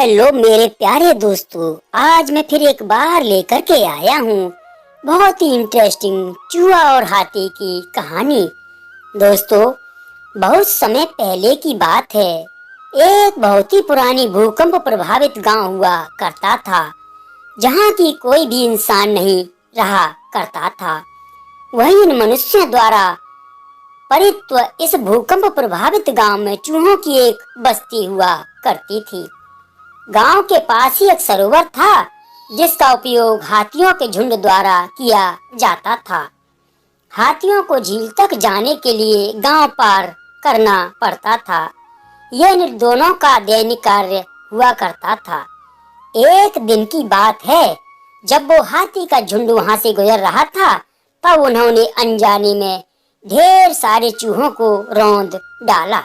Hello मेरे प्यारे दोस्तों, आज मैं फिर एक बार लेकर के आया हूँ बहुत ही इंटरेस्टिंग चूहा और हाथी की कहानी। दोस्तों, बहुत समय पहले की बात है। एक बहुत ही पुरानी भूकंप प्रभावित गांव हुआ करता था, जहाँ की कोई भी इंसान नहीं रहा करता था। वही इन मनुष्यों द्वारा परित्व इस भूकंप प्रभावित गांव में चूहों की एक बस्ती हुआ करती थी। गांव के पास ही एक सरोवर था, जिसका उपयोग हाथियों के झुंड द्वारा किया जाता था। हाथियों को झील तक जाने के लिए गांव पार करना पड़ता था। यह इन दोनों का दैनिक कार्य हुआ करता था। एक दिन की बात है, जब वो हाथी का झुंड वहां से गुजर रहा था, तब उन्होंने अनजाने में ढेर सारे चूहों को रौंद डाला।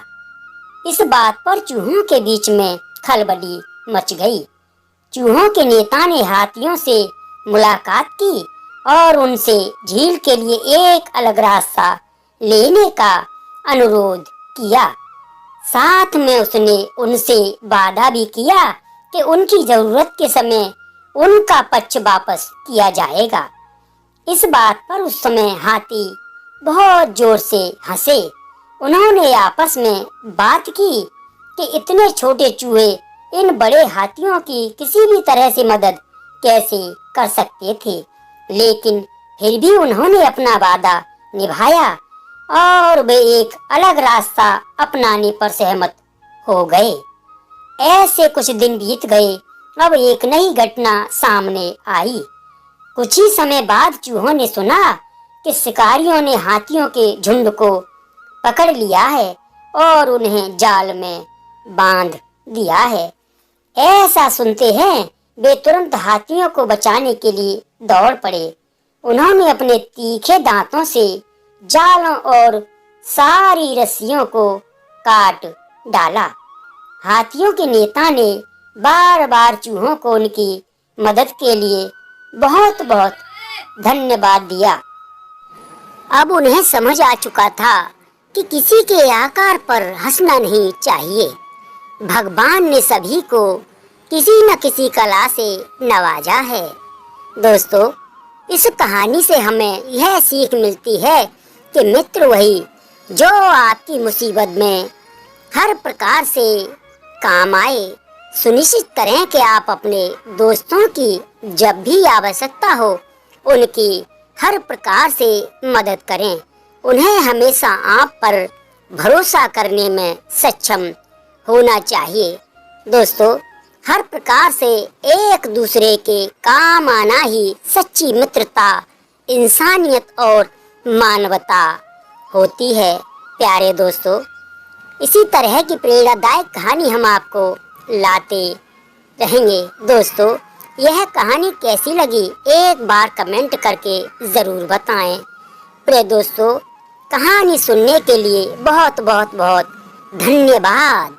इस बात पर चूहों के बीच में खलबली मच गई। चूहों के नेता ने हाथियों से मुलाकात की और उनसे झील के लिए एक अलग रास्ता लेने का अनुरोध किया। साथ में उसने उनसे वादा भी किया कि उनकी जरूरत के समय उनका पक्ष वापस किया जाएगा। इस बात पर उस समय हाथी बहुत जोर से हंसे। उन्होंने आपस में बात की कि इतने छोटे चूहे इन बड़े हाथियों की किसी भी तरह से मदद कैसे कर सकते थे। लेकिन फिर भी उन्होंने अपना वादा निभाया और वे एक अलग रास्ता अपनाने पर सहमत हो गए। ऐसे कुछ दिन बीत गए। अब एक नई घटना सामने आई। कुछ ही समय बाद चूहों ने सुना कि शिकारियों ने हाथियों के झुंड को पकड़ लिया है और उन्हें जाल में बांध दिया है। ऐसा सुनते हैं वे तुरंत हाथियों को बचाने के लिए दौड़ पड़े। उन्होंने अपने तीखे दांतों से जालों और सारी रस्सियों को काट डाला। हाथियों के नेता ने बार बार चूहों को उनकी मदद के लिए बहुत बहुत धन्यवाद दिया। अब उन्हें समझ आ चुका था कि किसी के आकार पर हंसना नहीं चाहिए। भगवान ने सभी को किसी न किसी कला से नवाजा है। दोस्तों, इस कहानी से हमें यह सीख मिलती है कि मित्र वही जो आपकी मुसीबत में हर प्रकार से काम आए। सुनिश्चित करें कि आप अपने दोस्तों की जब भी आवश्यकता हो, उनकी हर प्रकार से मदद करें। उन्हें हमेशा आप पर भरोसा करने में सक्षम होना चाहिए। दोस्तों, हर प्रकार से एक दूसरे के काम आना ही सच्ची मित्रता, इंसानियत और मानवता होती है। प्यारे दोस्तों, इसी तरह की प्रेरणादायक कहानी हम आपको लाते रहेंगे। दोस्तों, यह कहानी कैसी लगी एक बार कमेंट करके ज़रूर बताएं। प्रिय दोस्तों, कहानी सुनने के लिए बहुत बहुत बहुत धन्यवाद।